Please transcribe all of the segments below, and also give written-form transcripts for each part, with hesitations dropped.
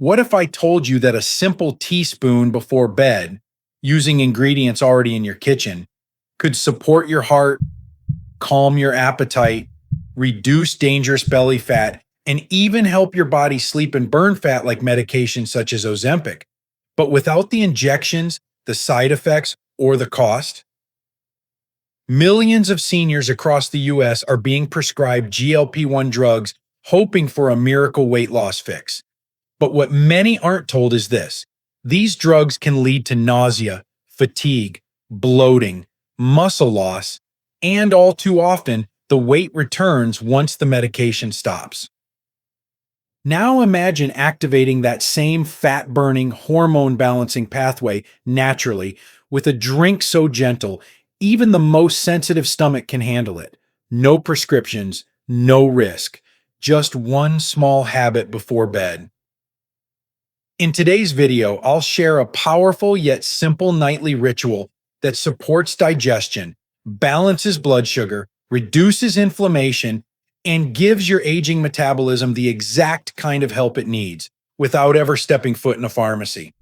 What if I told you that a simple teaspoon before bed, using ingredients already in your kitchen, could support your heart, calm your appetite, reduce dangerous belly fat, and even help your body sleep and burn fat like medications such as Ozempic, but without the injections, the side effects, or the cost? Millions of seniors across the US are being prescribed GLP-1 drugs hoping for a miracle weight loss fix. But what many aren't told is this: these drugs can lead to nausea, fatigue, bloating, muscle loss, and all too often, the weight returns once the medication stops. Now imagine activating that same fat-burning, hormone-balancing pathway naturally with a drink so gentle, even the most sensitive stomach can handle it. No prescriptions, no risk, just one small habit before bed. In today's video, I'll share a powerful yet simple nightly ritual that supports digestion, balances blood sugar, reduces inflammation, and gives your aging metabolism the exact kind of help it needs without ever stepping foot in a pharmacy.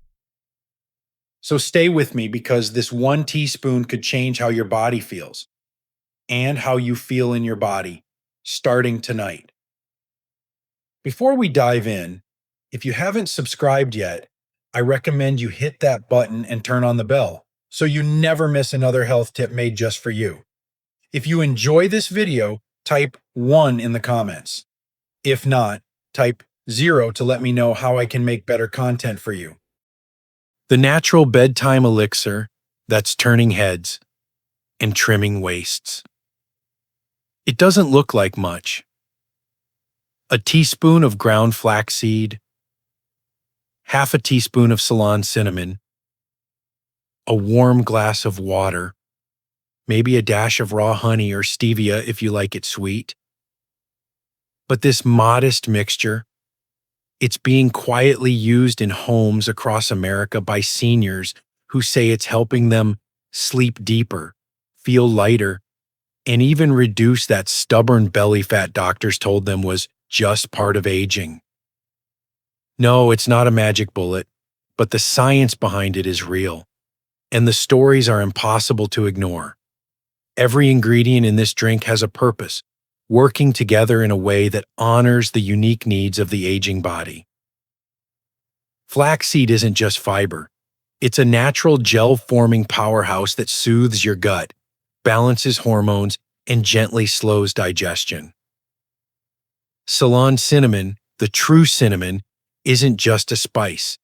So stay with me, because this one teaspoon could change how your body feels and how you feel in your body starting tonight. Before we dive in, if you haven't subscribed yet, I recommend you hit that button and turn on the bell so you never miss another health tip made just for you. If you enjoy this video, type 1 in the comments. If not, type 0 to let me know how I can make better content for you. The natural bedtime elixir that's turning heads and trimming waists. It doesn't look like much. A teaspoon of ground flaxseed, half a teaspoon of Ceylon cinnamon, a warm glass of water, maybe a dash of raw honey or stevia if you like it sweet. But this modest mixture, it's being quietly used in homes across America by seniors who say it's helping them sleep deeper, feel lighter, and even reduce that stubborn belly fat doctors told them was just part of aging. No, it's not a magic bullet, but the science behind it is real, and the stories are impossible to ignore. Every ingredient in this drink has a purpose, working together in a way that honors the unique needs of the aging body. Flaxseed isn't just fiber. It's a natural gel-forming powerhouse that soothes your gut, balances hormones, and gently slows digestion. Ceylon cinnamon, the true cinnamon, isn't just a spice.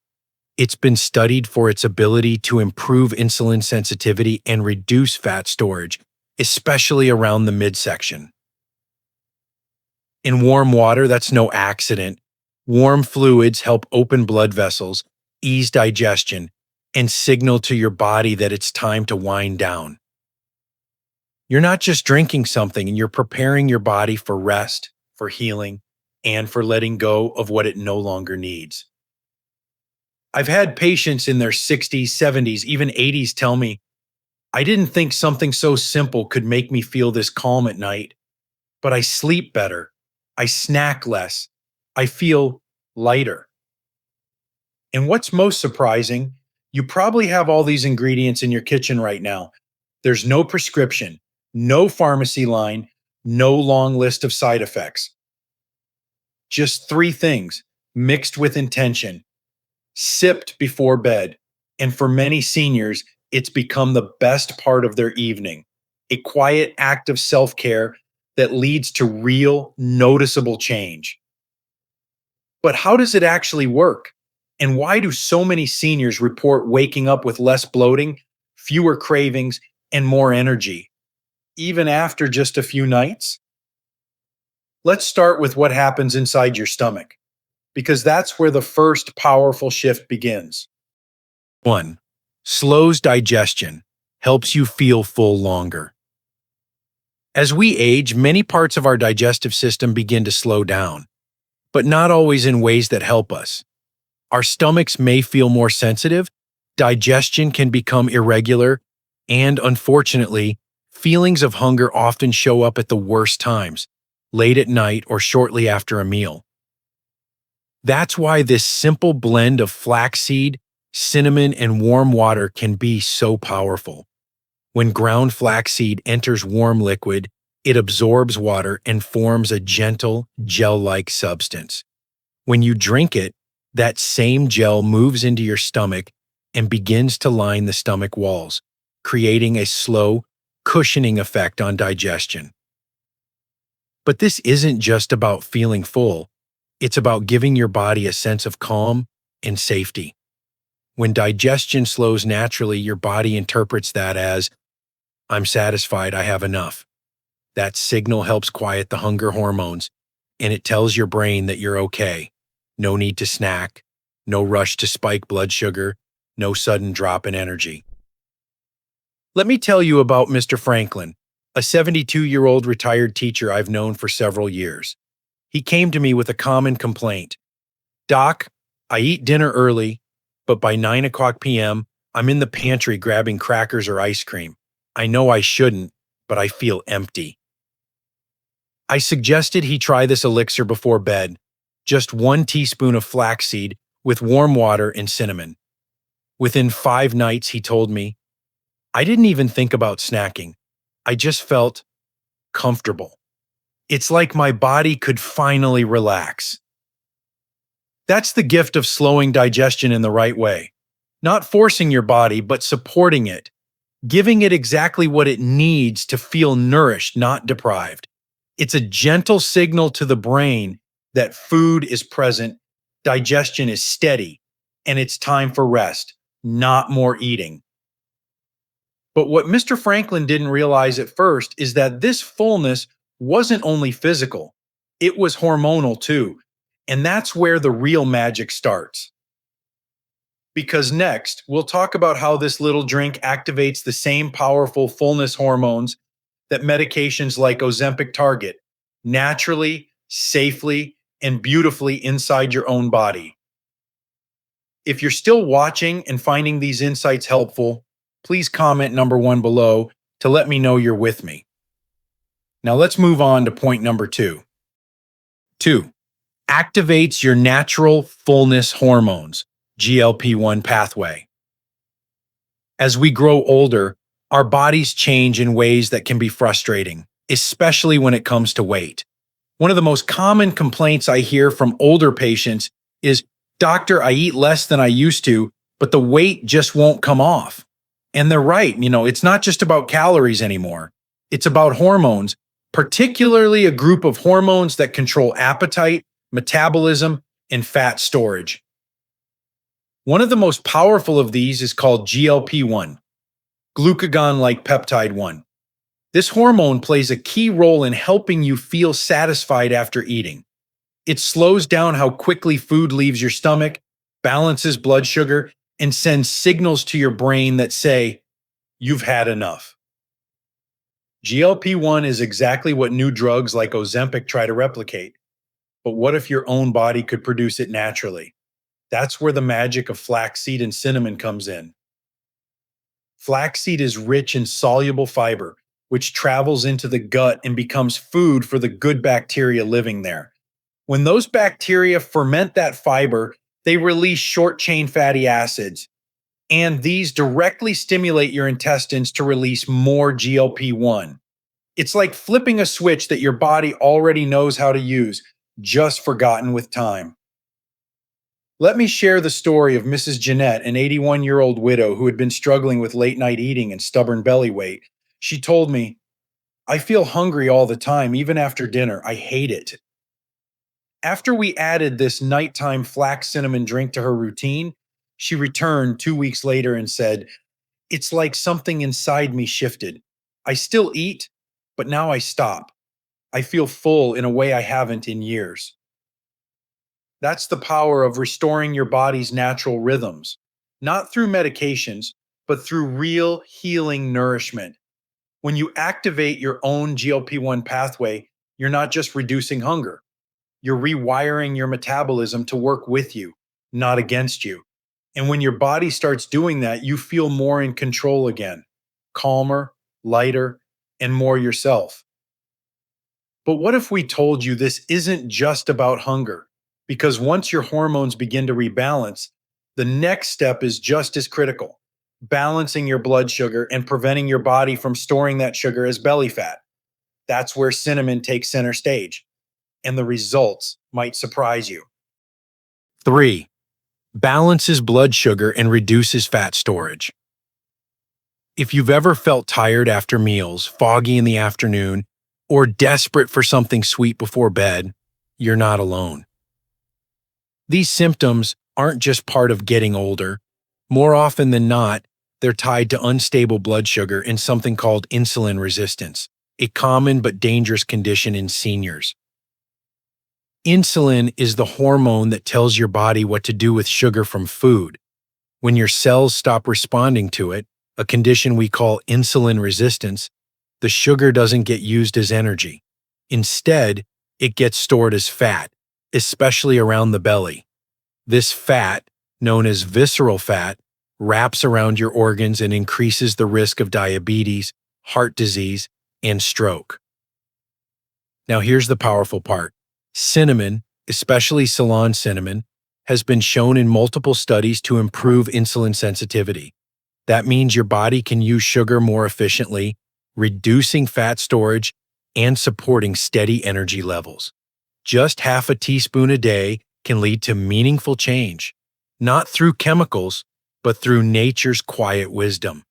It's been studied for its ability to improve insulin sensitivity and reduce fat storage, especially around the midsection. In warm water, that's no accident. Warm fluids help open blood vessels, ease digestion, and signal to your body that it's time to wind down. You're not just drinking something, and you're preparing your body for rest, for healing, and for letting go of what it no longer needs. I've had patients in their 60s, 70s, even 80s tell me, "I didn't think something so simple could make me feel this calm at night, but I sleep better, I snack less, I feel lighter." And what's most surprising, you probably have all these ingredients in your kitchen right now. There's no prescription, no pharmacy line, no long list of side effects. Just 3 things, mixed with intention, sipped before bed, and for many seniors, it's become the best part of their evening, a quiet act of self-care that leads to real, noticeable change. But how does it actually work? And why do so many seniors report waking up with less bloating, fewer cravings, and more energy, even after just a few nights? Let's start with what happens inside your stomach, because that's where the first powerful shift begins. 1. Slows digestion, helps you feel full longer. As we age, many parts of our digestive system begin to slow down, but not always in ways that help us. Our stomachs may feel more sensitive, digestion can become irregular, and unfortunately, feelings of hunger often show up at the worst times, late at night or shortly after a meal. That's why this simple blend of flaxseed, cinnamon, and warm water can be so powerful. When ground flaxseed enters warm liquid, it absorbs water and forms a gentle, gel-like substance. When you drink it, that same gel moves into your stomach and begins to line the stomach walls, creating a slow, cushioning effect on digestion. But this isn't just about feeling full, it's about giving your body a sense of calm and safety. When digestion slows naturally, your body interprets that as, I'm satisfied, I have enough. That signal helps quiet the hunger hormones, and it tells your brain that you're okay. No need to snack, no rush to spike blood sugar, no sudden drop in energy. Let me tell you about Mr. Franklin, a 72-year-old retired teacher I've known for several years. He came to me with a common complaint. Doc, I eat dinner early, but by 9 o'clock p.m., I'm in the pantry grabbing crackers or ice cream. I know I shouldn't, but I feel empty. I suggested he try this elixir before bed, just 1 teaspoon of flaxseed with warm water and cinnamon. Within 5 nights, he told me, I didn't even think about snacking. I just felt comfortable. It's like my body could finally relax. That's the gift of slowing digestion in the right way. Not forcing your body, but supporting it, giving it exactly what it needs to feel nourished, not deprived. It's a gentle signal to the brain that food is present, digestion is steady, and it's time for rest, not more eating. But what Mr. Franklin didn't realize at first is that this fullness wasn't only physical, it was hormonal too. And that's where the real magic starts. Because next, we'll talk about how this little drink activates the same powerful fullness hormones that medications like Ozempic target, naturally, safely, and beautifully inside your own body. If you're still watching and finding these insights helpful, please comment number 1 below to let me know you're with me. Now let's move on to point number 2. 2. Activates your natural fullness hormones, GLP-1 pathway. As we grow older, our bodies change in ways that can be frustrating, especially when it comes to weight. One of the most common complaints I hear from older patients is, Doctor, I eat less than I used to, but the weight just won't come off. And they're right, it's not just about calories anymore. It's about hormones, particularly a group of hormones that control appetite, metabolism, and fat storage. One of the most powerful of these is called GLP-1, glucagon-like peptide 1. This hormone plays a key role in helping you feel satisfied after eating. It slows down how quickly food leaves your stomach, balances blood sugar, and sends signals to your brain that say, you've had enough. GLP-1 is exactly what new drugs like Ozempic try to replicate. But what if your own body could produce it naturally? That's where the magic of flaxseed and cinnamon comes in. Flaxseed is rich in soluble fiber, which travels into the gut and becomes food for the good bacteria living there. When those bacteria ferment that fiber, they release short-chain fatty acids, and these directly stimulate your intestines to release more GLP-1. It's like flipping a switch that your body already knows how to use, just forgotten with time. Let me share the story of Mrs. Jeanette, an 81-year-old widow who had been struggling with late-night eating and stubborn belly weight. She told me, I feel hungry all the time, even after dinner. I hate it. After we added this nighttime flax cinnamon drink to her routine, she returned 2 weeks later and said, it's like something inside me shifted. I still eat, but now I stop. I feel full in a way I haven't in years. That's the power of restoring your body's natural rhythms, not through medications, but through real healing nourishment. When you activate your own GLP-1 pathway, you're not just reducing hunger. You're rewiring your metabolism to work with you, not against you. And when your body starts doing that, you feel more in control again, calmer, lighter, and more yourself. But what if we told you this isn't just about hunger? because once your hormones begin to rebalance, the next step is just as critical: balancing your blood sugar and preventing your body from storing that sugar as belly fat. That's where cinnamon takes center stage, and the results might surprise you. 3. Balances blood sugar and reduces fat storage. If you've ever felt tired after meals, foggy in the afternoon, or desperate for something sweet before bed, you're not alone. These symptoms aren't just part of getting older. More often than not, they're tied to unstable blood sugar and something called insulin resistance, a common but dangerous condition in seniors. Insulin is the hormone that tells your body what to do with sugar from food. When your cells stop responding to it, a condition we call insulin resistance, the sugar doesn't get used as energy. Instead, it gets stored as fat, especially around the belly. This fat, known as visceral fat, wraps around your organs and increases the risk of diabetes, heart disease, and stroke. Now here's the powerful part. Cinnamon, especially Ceylon cinnamon, has been shown in multiple studies to improve insulin sensitivity. That means your body can use sugar more efficiently, reducing fat storage and supporting steady energy levels. Just half a teaspoon a day can lead to meaningful change, not through chemicals, but through nature's quiet wisdom.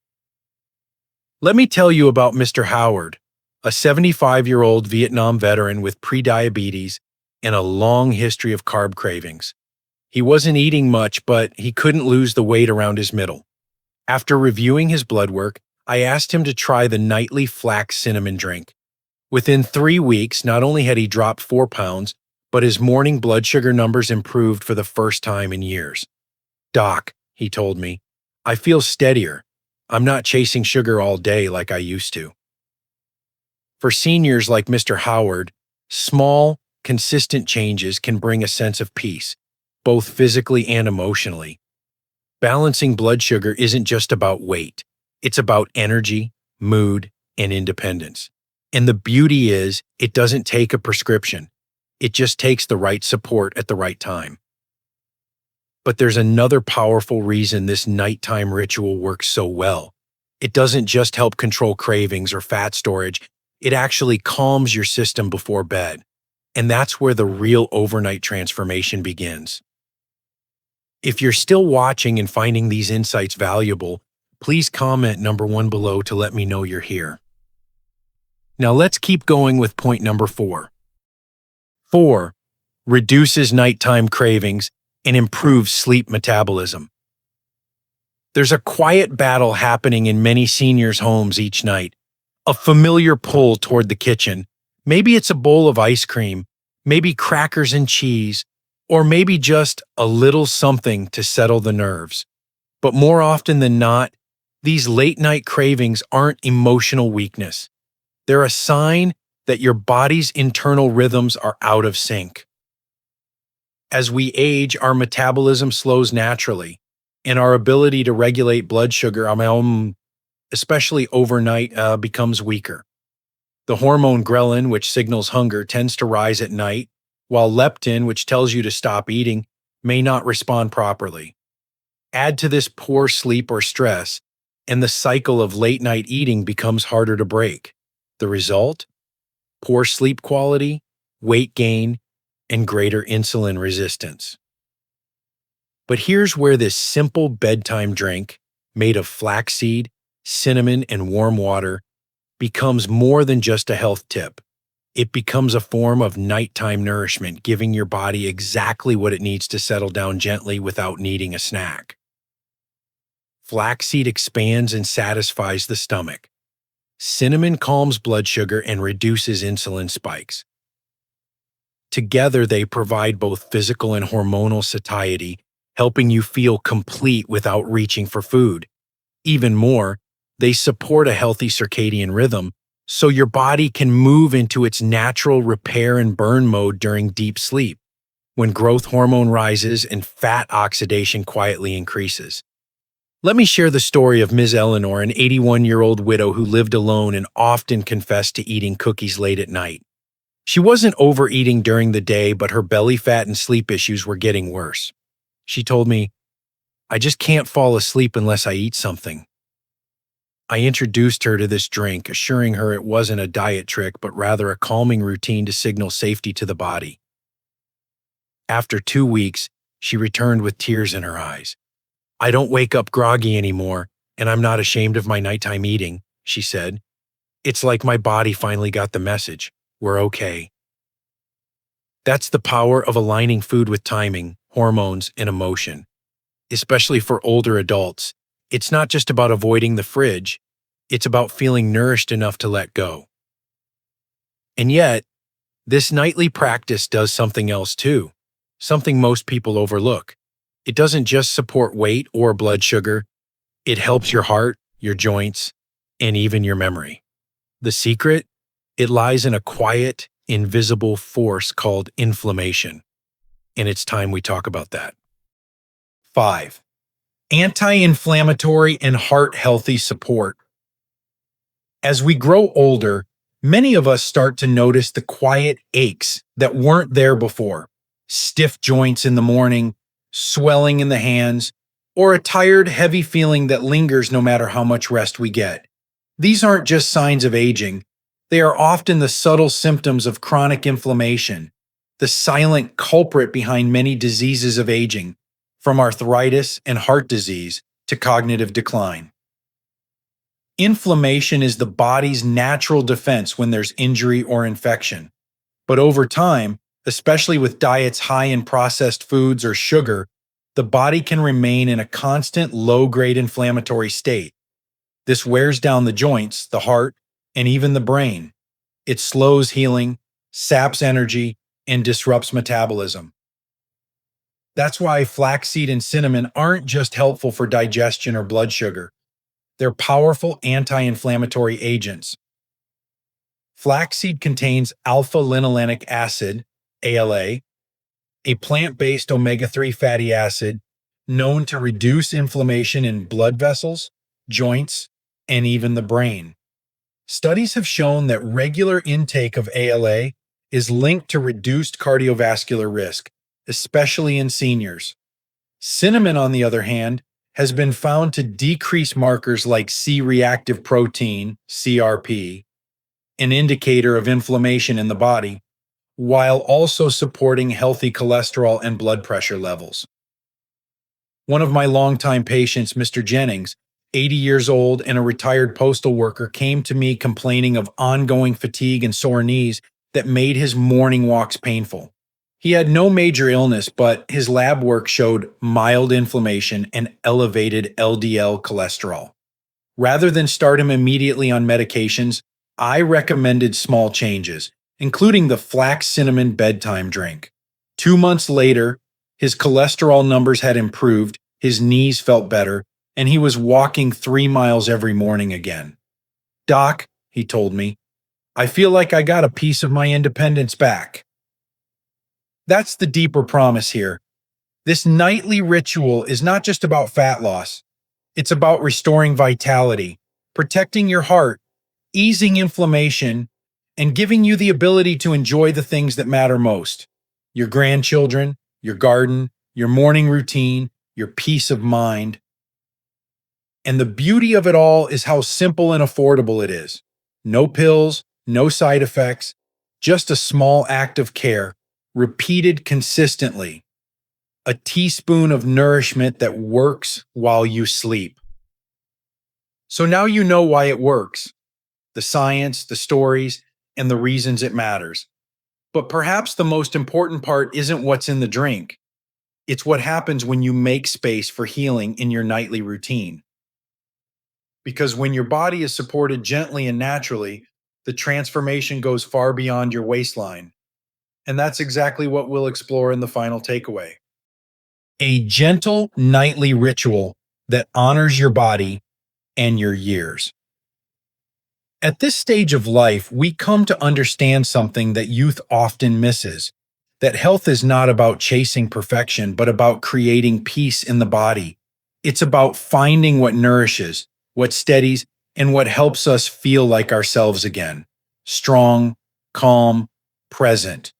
Let me tell you about Mr. Howard, a 75-year-old Vietnam veteran with prediabetes and a long history of carb cravings. He wasn't eating much, but he couldn't lose the weight around his middle. After reviewing his blood work, I asked him to try the nightly flax cinnamon drink. Within 3 weeks, not only had he dropped 4 pounds, but his morning blood sugar numbers improved for the first time in years. "Doc," he told me, "I feel steadier. I'm not chasing sugar all day like I used to." For seniors like Mr. Howard, small, consistent changes can bring a sense of peace, both physically and emotionally. Balancing blood sugar isn't just about weight. It's about energy, mood, and independence. And the beauty is, it doesn't take a prescription. It just takes the right support at the right time. But there's another powerful reason this nighttime ritual works so well. It doesn't just help control cravings or fat storage, it actually calms your system before bed. And that's where the real overnight transformation begins. If you're still watching and finding these insights valuable, please comment number 1 below to let me know you're here. Now let's keep going with point number 4. 4. Reduces nighttime cravings and improves sleep metabolism. There's a quiet battle happening in many seniors' homes each night, a familiar pull toward the kitchen. Maybe it's a bowl of ice cream, maybe crackers and cheese, or maybe just a little something to settle the nerves. But more often than not, these late-night cravings aren't emotional weakness. They're a sign that your body's internal rhythms are out of sync. As we age, our metabolism slows naturally, and our ability to regulate blood sugar, especially overnight, becomes weaker. The hormone ghrelin, which signals hunger, tends to rise at night, while leptin, which tells you to stop eating, may not respond properly. Add to this poor sleep or stress, and the cycle of late-night eating becomes harder to break. The result? Poor sleep quality, weight gain, and greater insulin resistance. But here's where this simple bedtime drink, made of flaxseed, cinnamon, and warm water, becomes more than just a health tip. It becomes a form of nighttime nourishment, giving your body exactly what it needs to settle down gently without needing a snack. Flaxseed expands and satisfies the stomach. Cinnamon calms blood sugar and reduces insulin spikes. Together, they provide both physical and hormonal satiety, helping you feel complete without reaching for food. Even more, they support a healthy circadian rhythm, so your body can move into its natural repair and burn mode during deep sleep, when growth hormone rises and fat oxidation quietly increases. Let me share the story of Ms. Eleanor, an 81-year-old widow who lived alone and often confessed to eating cookies late at night. She wasn't overeating during the day, but her belly fat and sleep issues were getting worse. She told me, "I just can't fall asleep unless I eat something." I introduced her to this drink, assuring her it wasn't a diet trick, but rather a calming routine to signal safety to the body. After 2 weeks, she returned with tears in her eyes. "I don't wake up groggy anymore, and I'm not ashamed of my nighttime eating," she said. "It's like my body finally got the message. We're okay." That's the power of aligning food with timing, hormones, and emotion. Especially for older adults, it's not just about avoiding the fridge, it's about feeling nourished enough to let go. And yet, this nightly practice does something else too, something most people overlook. It doesn't just support weight or blood sugar, it helps your heart, your joints, and even your memory. The secret? It lies in a quiet, invisible force called inflammation. And it's time we talk about that. 5. Anti-inflammatory and heart-healthy support. As we grow older, many of us start to notice the quiet aches that weren't there before. Stiff joints in the morning, swelling in the hands, or a tired, heavy feeling that lingers no matter how much rest we get. These aren't just signs of aging. They are often the subtle symptoms of chronic inflammation, the silent culprit behind many diseases of aging, from arthritis and heart disease to cognitive decline. Inflammation is the body's natural defense when there's injury or infection. But over time, especially with diets high in processed foods or sugar, the body can remain in a constant low-grade inflammatory state. This wears down the joints, the heart, and even the brain. It slows healing, saps energy, and disrupts metabolism. That's why flaxseed and cinnamon aren't just helpful for digestion or blood sugar. They're powerful anti-inflammatory agents. Flaxseed contains alpha-linolenic acid, ALA, a plant-based omega-3 fatty acid known to reduce inflammation in blood vessels, joints, and even the brain. Studies have shown that regular intake of ALA is linked to reduced cardiovascular risk, especially in seniors. Cinnamon, on the other hand, has been found to decrease markers like C-reactive protein, CRP, an indicator of inflammation in the body, while also supporting healthy cholesterol and blood pressure levels. One of my longtime patients, Mr. Jennings, 80 years old and a retired postal worker, came to me complaining of ongoing fatigue and sore knees that made his morning walks painful. He had no major illness, but his lab work showed mild inflammation and elevated LDL cholesterol. Rather than start him immediately on medications, I recommended small changes, including the flax cinnamon bedtime drink. 2 months later, his cholesterol numbers had improved, his knees felt better, and he was walking 3 miles every morning again. "Doc," he told me, "I feel like I got a piece of my independence back." That's the deeper promise here. This nightly ritual is not just about fat loss. It's about restoring vitality, protecting your heart, easing inflammation, and giving you the ability to enjoy the things that matter most: your grandchildren, your garden, your morning routine, your peace of mind. And the beauty of it all is how simple and affordable it is. No pills, no side effects, just a small act of care, repeated consistently. A teaspoon of nourishment that works while you sleep. So now you know why it works. The science, the stories, and the reasons it matters. But perhaps the most important part isn't what's in the drink. It's what happens when you make space for healing in your nightly routine. Because when your body is supported gently and naturally, the transformation goes far beyond your waistline. And that's exactly what we'll explore in the final takeaway. A gentle nightly ritual that honors your body and your years. At this stage of life, we come to understand something that youth often misses: that health is not about chasing perfection, but about creating peace in the body. It's about finding what nourishes, what steadies, and what helps us feel like ourselves again. Strong, calm, present.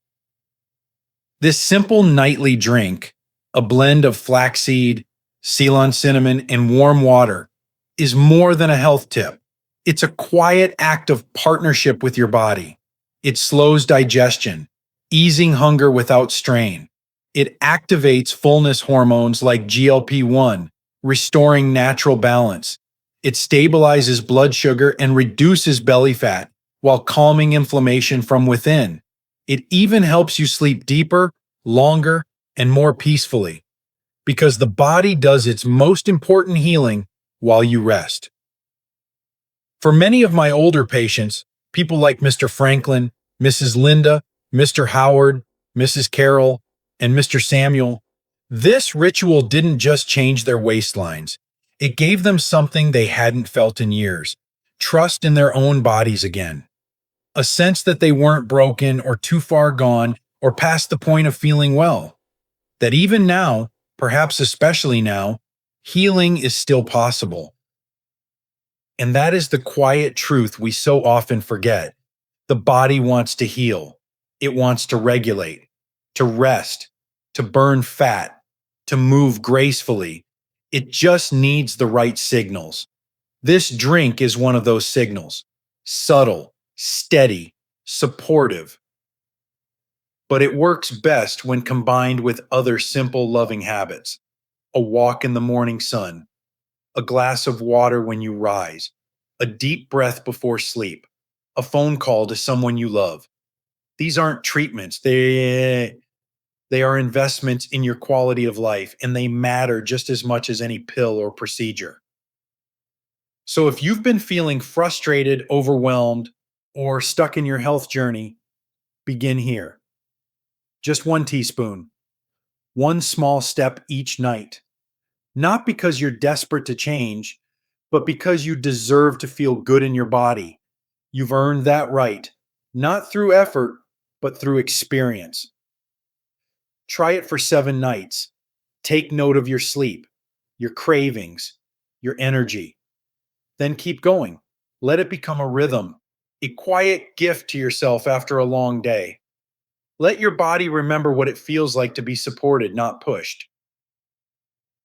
This simple nightly drink, a blend of flaxseed, Ceylon cinnamon, and warm water, is more than a health tip. It's a quiet act of partnership with your body. It slows digestion, easing hunger without strain. It activates fullness hormones like GLP-1, restoring natural balance. It stabilizes blood sugar and reduces belly fat while calming inflammation from within. It even helps you sleep deeper, longer, and more peacefully, because the body does its most important healing while you rest. For many of my older patients, people like Mr. Franklin, Mrs. Linda, Mr. Howard, Mrs. Carroll, and Mr. Samuel, this ritual didn't just change their waistlines. It gave them something they hadn't felt in years: trust in their own bodies again. A sense that they weren't broken or too far gone or past the point of feeling well. That even now, perhaps especially now, healing is still possible. And that is the quiet truth we so often forget. The body wants to heal. It wants to regulate, to rest, to burn fat, to move gracefully. It just needs the right signals. This drink is one of those signals. Subtle, steady, supportive. But it works best when combined with other simple, loving habits. A walk in the morning sun, a glass of water when you rise, a deep breath before sleep, a phone call to someone you love. These aren't treatments. They are investments in your quality of life, and they matter just as much as any pill or procedure. So if you've been feeling frustrated, overwhelmed, or stuck in your health journey, begin here. Just 1 teaspoon, one small step each night. Not because you're desperate to change, but because you deserve to feel good in your body. You've earned that right, not through effort, but through experience. Try it for 7 nights. Take note of your sleep, your cravings, your energy. Then keep going. Let it become a rhythm, a quiet gift to yourself after a long day. Let your body remember what it feels like to be supported, not pushed.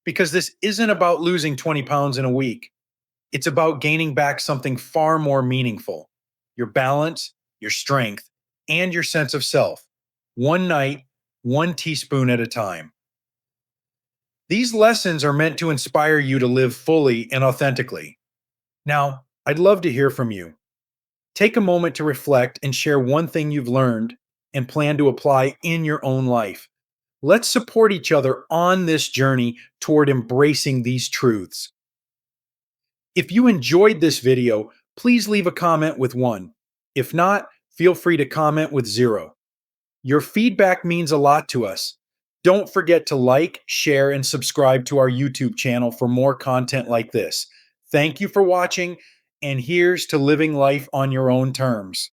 Because this isn't about losing 20 pounds in a week. It's about gaining back something far more meaningful: your balance, your strength, and your sense of self. One night, 1 teaspoon at a time. These lessons are meant to inspire you to live fully and authentically. Now, I'd love to hear from you. Take a moment to reflect and share one thing you've learned and plan to apply in your own life. Let's support each other on this journey toward embracing these truths. If you enjoyed this video, please leave a comment with 1. If not, feel free to comment with 0. Your feedback means a lot to us. Don't forget to like, share, and subscribe to our YouTube channel for more content like this. Thank you for watching, and here's to living life on your own terms.